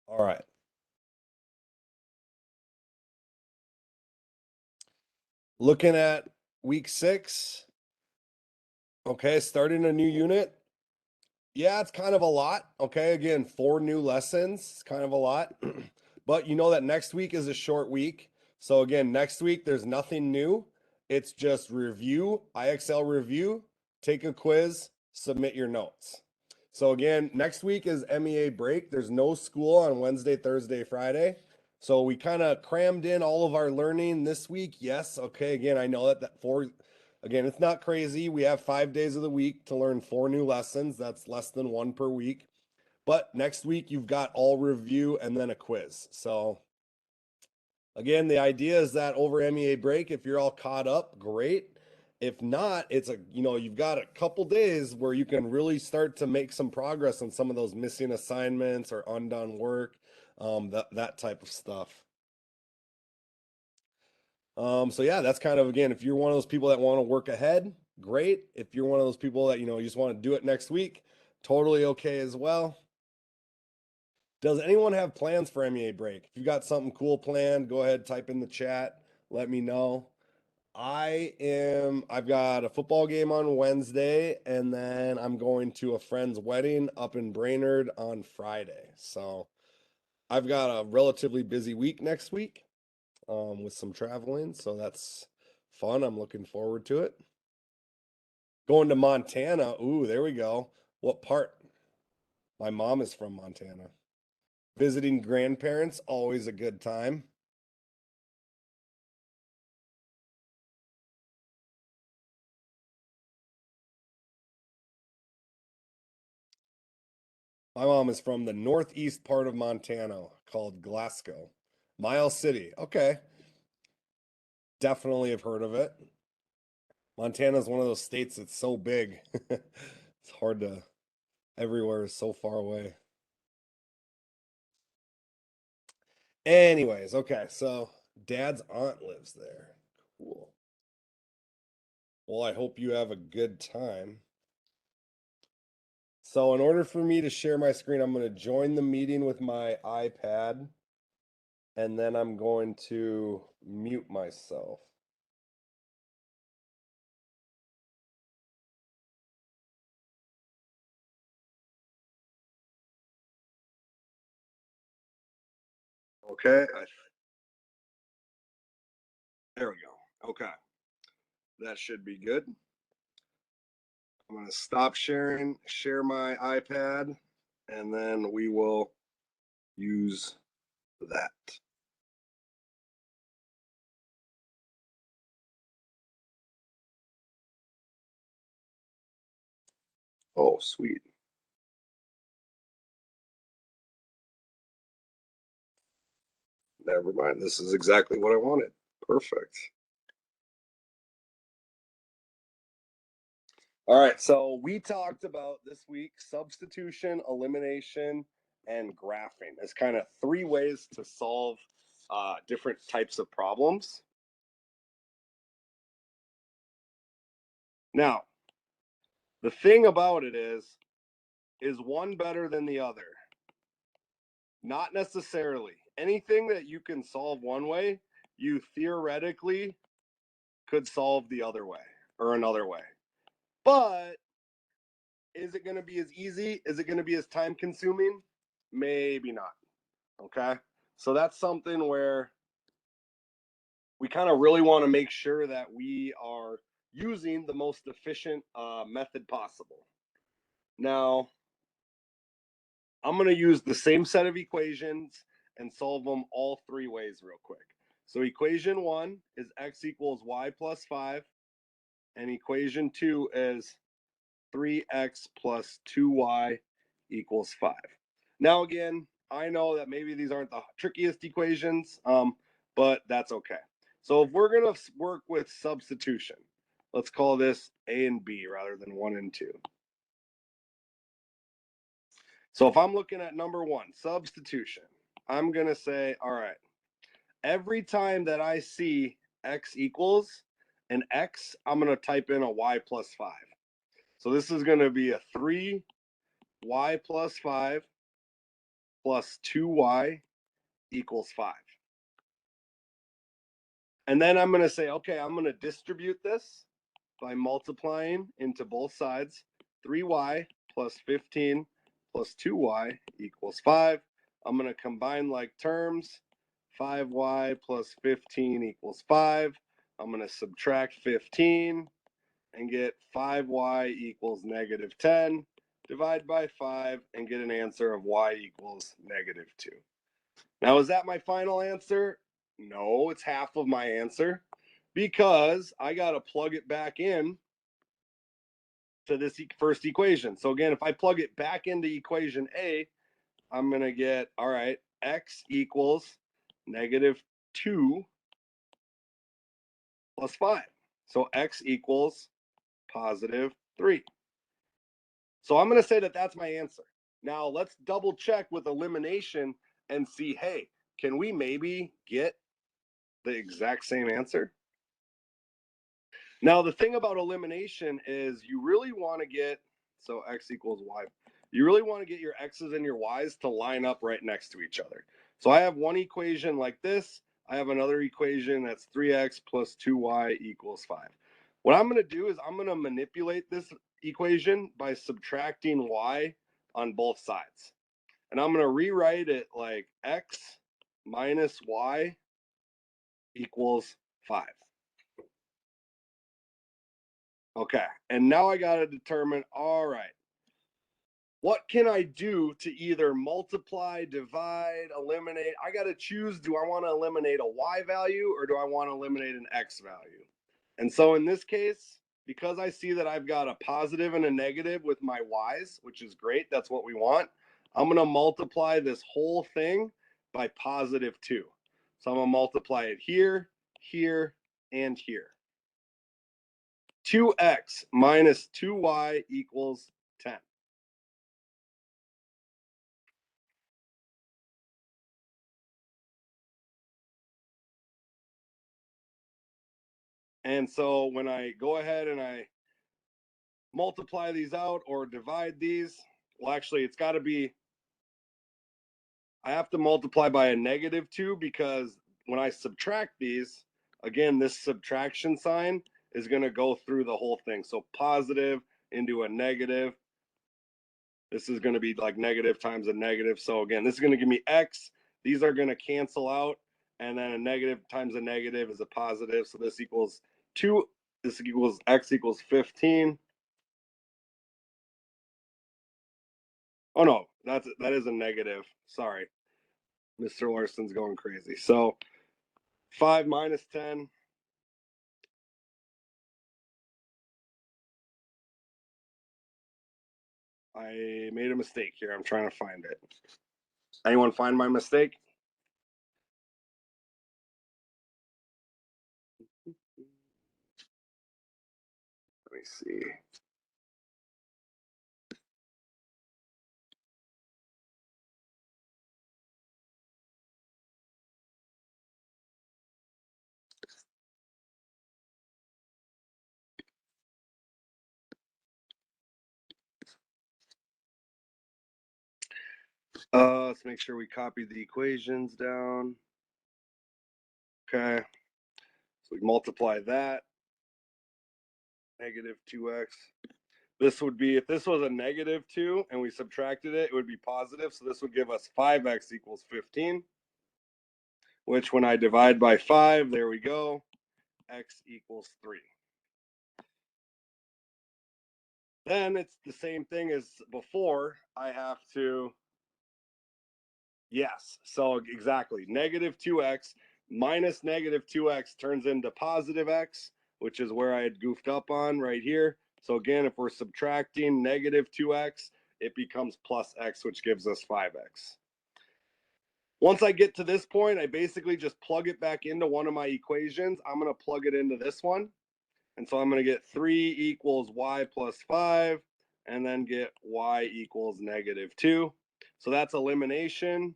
All right. Looking at week 6. Okay, starting a new unit. Yeah, it's kind of a lot. Okay, again, 4 new lessons. It's kind of a lot. But you know that next week is a short week. So again, next week there's nothing new. It's just review, IXL review, take a quiz, submit your notes. So again, next week is MEA break. There's no school on Wednesday, Thursday, Friday. So we kind of crammed in all of our learning this week. Yes, okay. Again, I know that again, it's not crazy. We have 5 days of the week to learn 4 new lessons. That's less than one per week. But next week you've got all review and then a quiz. So again, the idea is that over MEA break, if you're all caught up, great. If not, you've got a couple days where you can really start to make some progress on some of those missing assignments or undone work, that type of stuff. So yeah, that's kind of, again, if you're one of those people that want to work ahead, great. If you're one of those people that, you just want to do it next week, totally okay as well. Does anyone have plans for MEA break? If you got something cool planned, go ahead, type in the chat, let me know. I've got a football game on Wednesday, and then I'm going to a friend's wedding up in Brainerd on Friday. So I've got a relatively busy week next week, with some traveling. So that's fun. I'm looking forward to it. Going to Montana. Ooh, there we go. What part? My mom is from Montana. Visiting grandparents, always a good time. My mom is from the northeast part of Montana called Glasgow. Miles City. Okay. Definitely have heard of it. Montana is one of those states that's so big. It's hard to, everywhere is so far away. Anyways, okay. So dad's aunt lives there. Cool. Well, I hope you have a good time. So, in order for me to share my screen, I'm going to join the meeting with my iPad and then I'm going to mute myself. Okay, there we go. Okay, that should be good. I'm going to stop sharing, share my iPad, and then we will use that. Oh, sweet. Never mind. This is exactly what I wanted. Perfect. All right, so we talked about this week substitution, elimination, and graphing as kind of 3 ways to solve different types of problems. Now, the thing about it is one better than the other? Not necessarily. Anything that you can solve one way, you theoretically could solve the other way or another way. But is it going to be as easy? Is it going to be as time consuming? Maybe not. Okay. So that's something where we kind of really want to make sure that we are using the most efficient method possible. Now, I'm going to use the same set of equations and solve them all 3 ways real quick. So equation 1 is x equals y plus 5, and equation 2 is 3x plus 2y equals 5. Now, again, I know that maybe these aren't the trickiest equations, but that's okay. So if we're going to work with substitution, let's call this a and b rather than 1 and 2. So if I'm looking at number 1, substitution, I'm going to say, all right, every time that I see x equals an x, I'm going to type in a y plus 5. So this is going to be a 3y plus 5 plus 2y equals 5. And then I'm going to say, okay, I'm going to distribute this by multiplying into both sides. 3y plus 15 plus 2y equals 5. I'm going to combine like terms. 5y plus 15 equals 5. I'm going to subtract 15 and get 5y equals negative 10. Divide by 5 and get an answer of y equals negative 2. Now, is that my final answer? No, it's half of my answer because I got to plug it back in to this first equation. So again, if I plug it back into equation A, I'm going to get, all right, x equals negative 2 plus 5. So x equals positive 3. So I'm going to say that that's my answer. Now let's double check with elimination and see, hey, can we maybe get the exact same answer? Now, the thing about elimination is you really want to get, so x equals y, you really want to get your x's and your y's to line up right next to each other. So I have one equation like this. I have another equation that's 3x plus 2y equals 5. What I'm going to do is I'm going to manipulate this equation by subtracting y on both sides. And I'm going to rewrite it like x minus y equals 5. Okay, and now I got to determine, all right, what can I do to either multiply, divide, eliminate? I got to choose, do I want to eliminate a y value or do I want to eliminate an x value? And so in this case, because I see that I've got a positive and a negative with my y's, which is great, that's what we want, I'm going to multiply this whole thing by positive 2. So I'm going to multiply it here, here, and here. 2x minus 2y equals 10. And so when I go ahead and I multiply these out or divide these, well, actually, it's got to be, I have to multiply by a negative 2 because when I subtract these, again, this subtraction sign is going to go through the whole thing. So positive into a negative. This is going to be like negative times a negative. So again, this is going to give me x. These are going to cancel out. And then a negative times a negative is a positive. So this equals 2. This equals x equals 15. Oh, no, that is a negative. Sorry. Mr. Larson's going crazy. So 5 minus 10. I made a mistake here. I'm trying to find it. Anyone find my mistake? Let me see. Let's make sure we copy the equations down. Okay. So we multiply that. Negative 2x. This would be, if this was a negative 2 and we subtracted it, it would be positive. So this would give us 5x equals 15, which when I divide by 5, there we go, x equals 3. Then it's the same thing as before. I have to, yes, so exactly, negative 2x minus negative 2x turns into positive x, which is where I had goofed up on right here. So again, if we're subtracting negative 2x, it becomes plus x, which gives us 5x. Once I get to this point, I basically just plug it back into one of my equations. I'm going to plug it into this one. And so I'm going to get 3 equals y plus 5, and then get y equals negative 2. So that's elimination.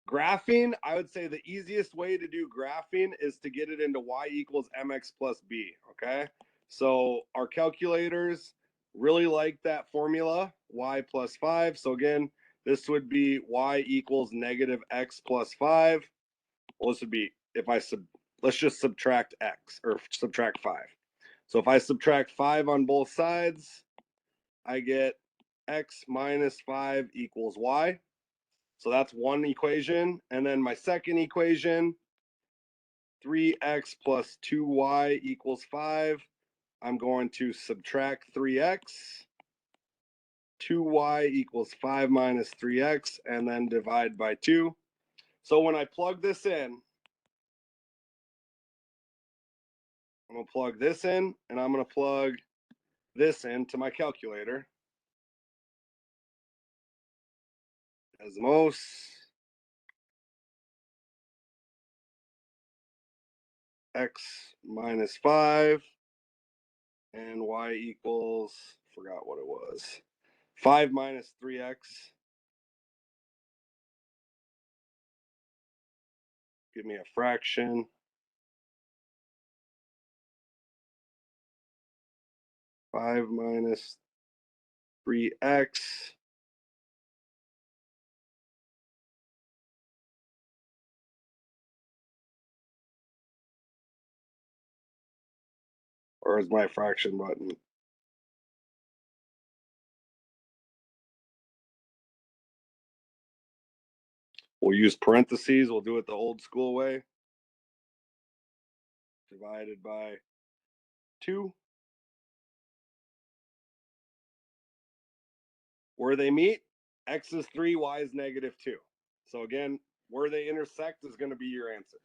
Graphing, I would say the easiest way to do graphing is to get it into y equals mx plus b, okay? So our calculators really like that formula, y plus 5. So again, This would be y equals negative x plus 5. Well, this would be, if I let's just subtract x, or subtract 5. So if I subtract 5 on both sides, I get x minus 5 equals y. So that's one equation. And then my second equation, 3x plus 2y equals 5. I'm going to subtract 3x. 2y equals 5 minus 3x, and then divide by 2. So when I plug this in, I'm going to plug this in, and I'm going to plug this into my calculator. Desmos. X minus 5, and y equals, forgot what it was, 5 minus 3x. Give me a fraction. Five minus 3x. Or is my fraction button? We'll use parentheses. We'll do it the old school way. Divided by 2. Where they meet, x is 3, y is negative 2. So again, where they intersect is going to be your answer.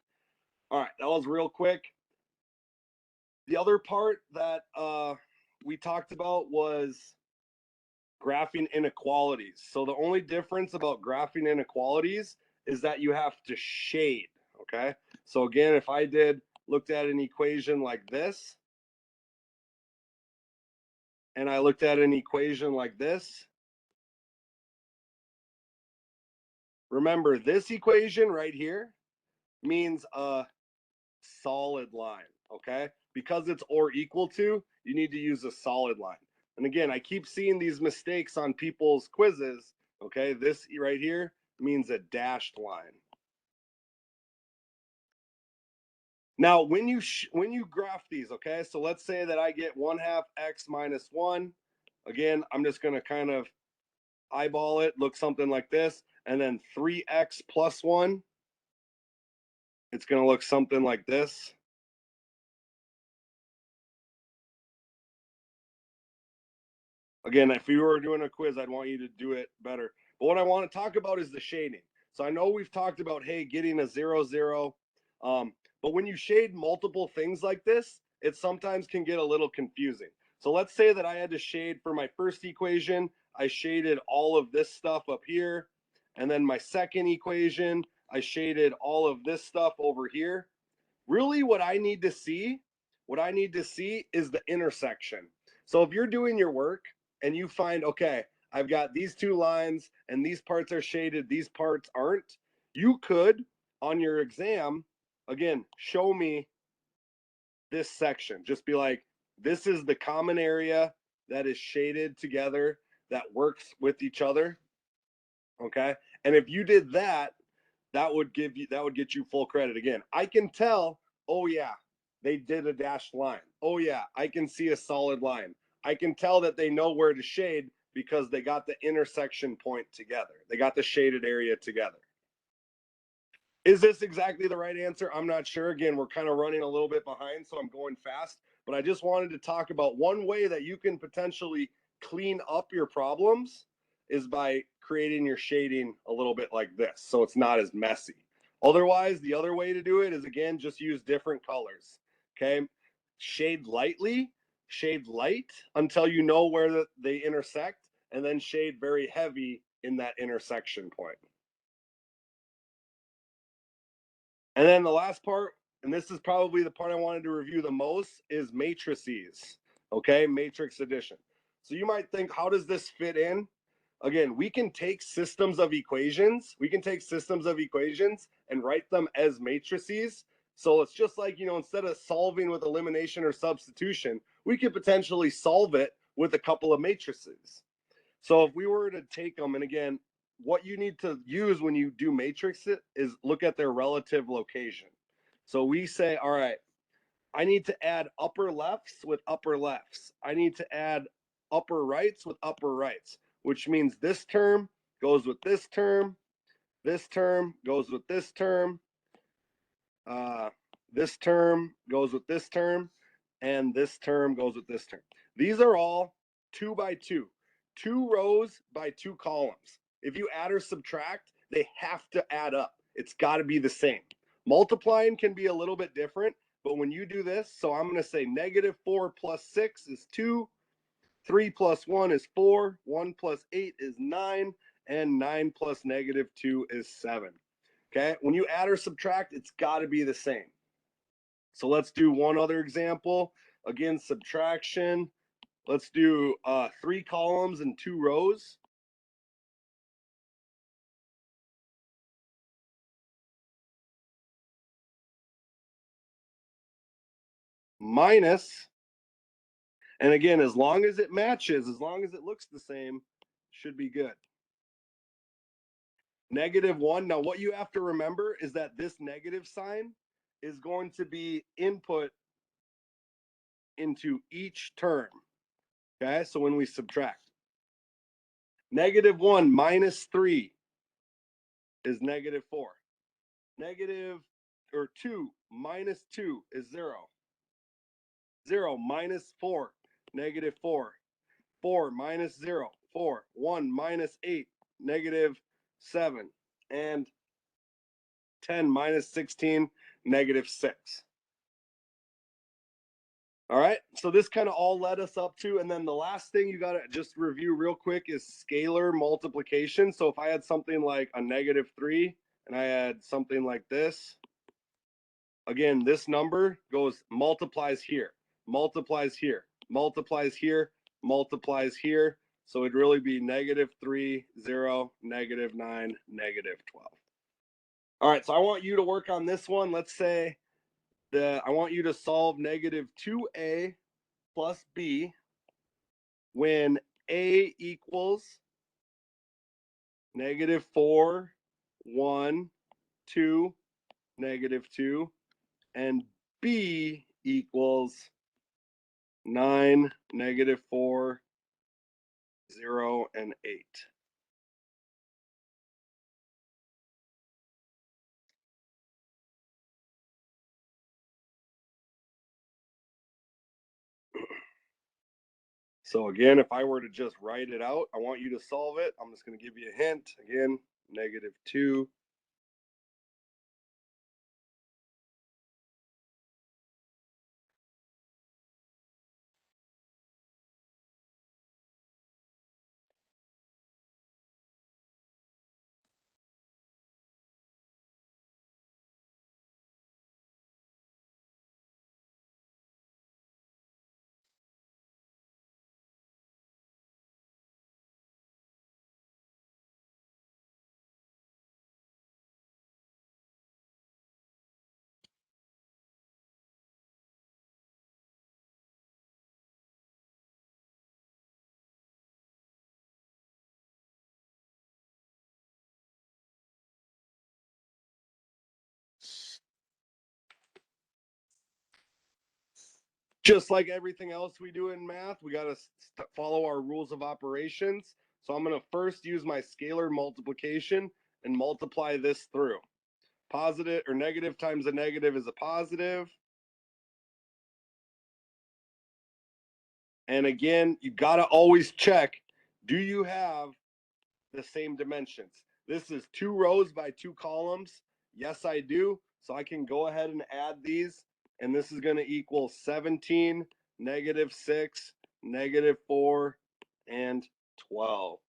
All right, that was real quick. The other part that we talked about was graphing inequalities. So the only difference about graphing inequalities is that you have to shade, okay? So again, if I looked at an equation like this, and I looked at an equation like this, remember this equation right here means a solid line, okay? Because it's or equal to, you need to use a solid line. And again, I keep seeing these mistakes on people's quizzes, okay? This right here means a dashed line. Now, when you graph these, okay, so let's say that I get 1/2 x minus 1. Again, I'm just going to kind of eyeball it, look something like this. And then 3x plus 1, it's going to look something like this. Again, if you were doing a quiz, I'd want you to do it better. But what I want to talk about is the shading. So I know we've talked about, hey, getting a 0, 0. But when you shade multiple things like this, it sometimes can get a little confusing. So let's say that I had to shade for my first equation. I shaded all of this stuff up here. And then my second equation, I shaded all of this stuff over here. Really what I need to see is the intersection. So if you're doing your work and you find, okay, I've got these two lines and these parts are shaded, these parts aren't, you could, on your exam, again, show me this section. Just be like, this is the common area that is shaded together that works with each other. Okay. And if you did that, that would get you full credit. Again, I can tell, oh yeah, they did a dashed line. Oh yeah, I can see a solid line. I can tell that they know where to shade because they got the intersection point together. They got the shaded area together. Is this exactly the right answer? I'm not sure. Again, we're kind of running a little bit behind, so I'm going fast. But I just wanted to talk about one way that you can potentially clean up your problems is by creating your shading a little bit like this, so it's not as messy. Otherwise, the other way to do it is, again, just use different colors. Okay, shade lightly, shade light until you know where they intersect, and then shade very heavy in that intersection point. And then the last part, and this is probably the part I wanted to review the most, is matrices. Okay, matrix addition. So you might think, how does this fit in? Again, we can take systems of equations. We can take systems of equations and write them as matrices. So it's just like, instead of solving with elimination or substitution, we could potentially solve it with a couple of matrices. So if we were to take them, and again, what you need to use when you do matrix it is look at their relative location. So we say, all right, I need to add upper lefts with upper lefts. I need to add upper rights with upper rights, which means this term goes with this term goes with this term, this term goes with this term, and this term goes with this term. These are all 2 by 2, 2 rows by 2 columns. If you add or subtract, they have to add up. It's got to be the same. Multiplying can be a little bit different, but when you do this, so I'm going to say -4 plus 6 is 2, 3 plus 1 is 4, 1 plus 8 is 9, and 9 plus -2 is 7. Okay, when you add or subtract, it's got to be the same. So let's do one other example. Again, subtraction. Let's do 3 columns and 2 rows. Minus, and again, as long as it matches, as long as it looks the same, should be good. -1. Now, what you have to remember is that this negative sign is going to be input into each term. Okay, so when we subtract, -1 minus 3 is -4. Negative or 2 minus 2 is 0. 0 minus 4, -4. 4 minus 0, 4. 1 minus 8, -7. And 10 minus 16, -6. All right, so this kind of all led us up to, and then the last thing you got to just review real quick is scalar multiplication. So if I had something like a -3 and I had something like this, again, this number goes multiplies here, multiplies here, multiplies here, multiplies here. So it'd really be -3, 0, -9, -12. All right, so I want you to work on this one. Let's say that I want you to solve -2a plus b when a equals -4, 1, 2, -2, and b equals 9, -4, 0, and 8. So again, if I were to just write it out, I want you to solve it. I'm just going to give you a hint. Again, -2. Just like everything else we do in math, we got to follow our rules of operations. So I'm going to first use my scalar multiplication and multiply this through. Positive or negative times a negative is a positive. And again, you got to always check, do you have the same dimensions? This is 2 rows by 2 columns. Yes, I do. So I can go ahead and add these. And this is going to equal 17, -6, -4, and 12.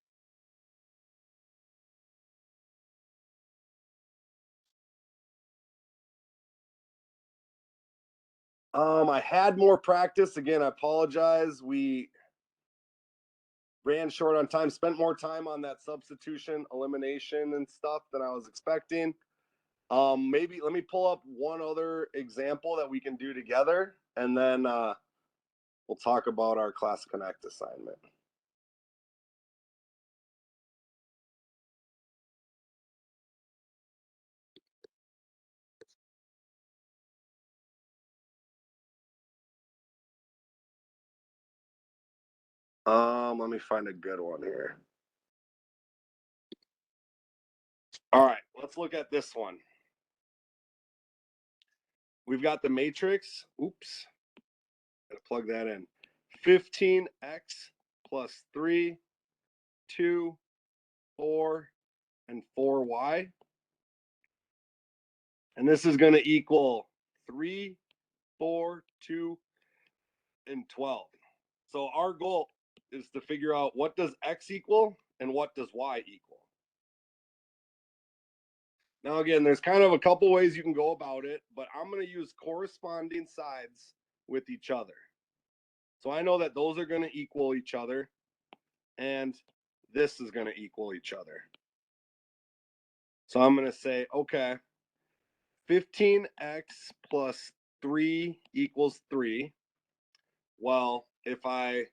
I had more practice. Again, I apologize. We ran short on time, spent more time on that substitution, elimination, and stuff than I was expecting. Maybe let me pull up one other example that we can do together, and then we'll talk about our Class Connect assignment. Let me find a good one here. All right, let's look at this one. We've got the matrix. Oops. Gotta plug that in. 15x plus 3, 2, 4, and 4y. And this is going to equal 3, 4, 2, and 12. So our goal is to figure out what does x equal and what does y equal. Now, again, there's kind of a couple ways you can go about it, but I'm going to use corresponding sides with each other. So I know that those are going to equal each other, and this is going to equal each other. So I'm going to say, okay, 15x plus 3 equals 3. Well, if I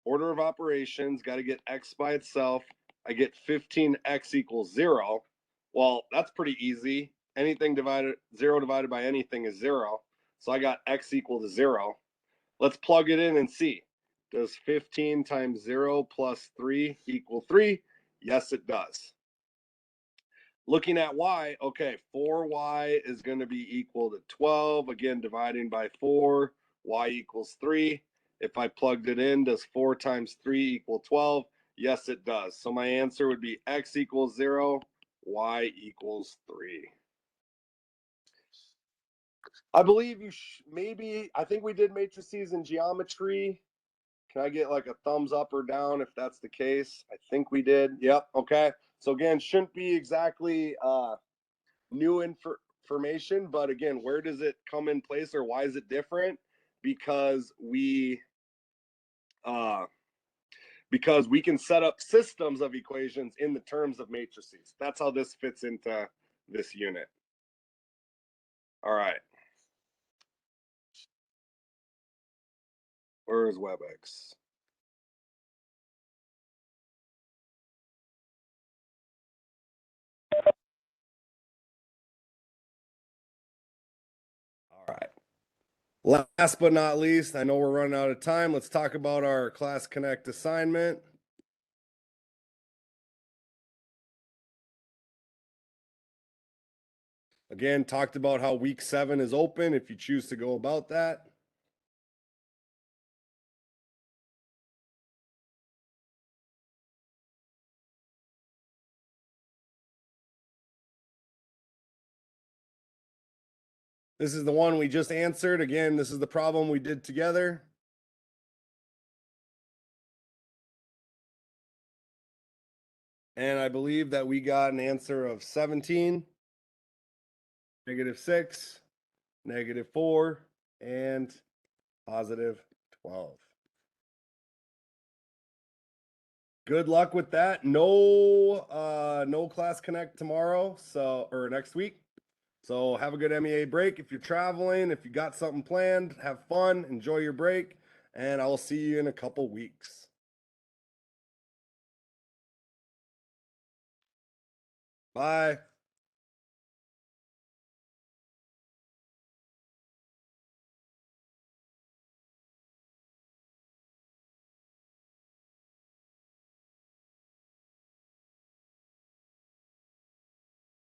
order of operations, got to get x by itself, I get 15x equals 0. Well, that's pretty easy. Anything divided, 0 divided by anything is 0. So I got x equal to 0. Let's plug it in and see. Does 15 times 0 plus 3 equal 3? Yes, it does. Looking at y, okay, 4y is going to be equal to 12. Again, dividing by 4, y equals 3. If I plugged it in, does 4 times 3 equal 12? Yes, it does. So my answer would be x equals 0, y equals 3. I believe you maybe, I think we did matrices in geometry. Can I get like a thumbs up or down if that's the case? I think we did. Yep. Okay. So again, shouldn't be exactly new information, but again, where does it come in place or why is it different? Because we can set up systems of equations in the terms of matrices. That's how this fits into this unit. All right. Where is WebEx? All right. Last but not least, I know we're running out of time. Let's talk about our Class Connect assignment. Again, talked about how week 7 is open if you choose to go about that. This is the one we just answered. Again, this is the problem we did together. And I believe that we got an answer of 17, -6, -4, and +12. Good luck with that. No Class Connect tomorrow, or next week. So have a good MEA break. If you're traveling, if you got something planned, have fun, enjoy your break, and I will see you in a couple weeks. Bye.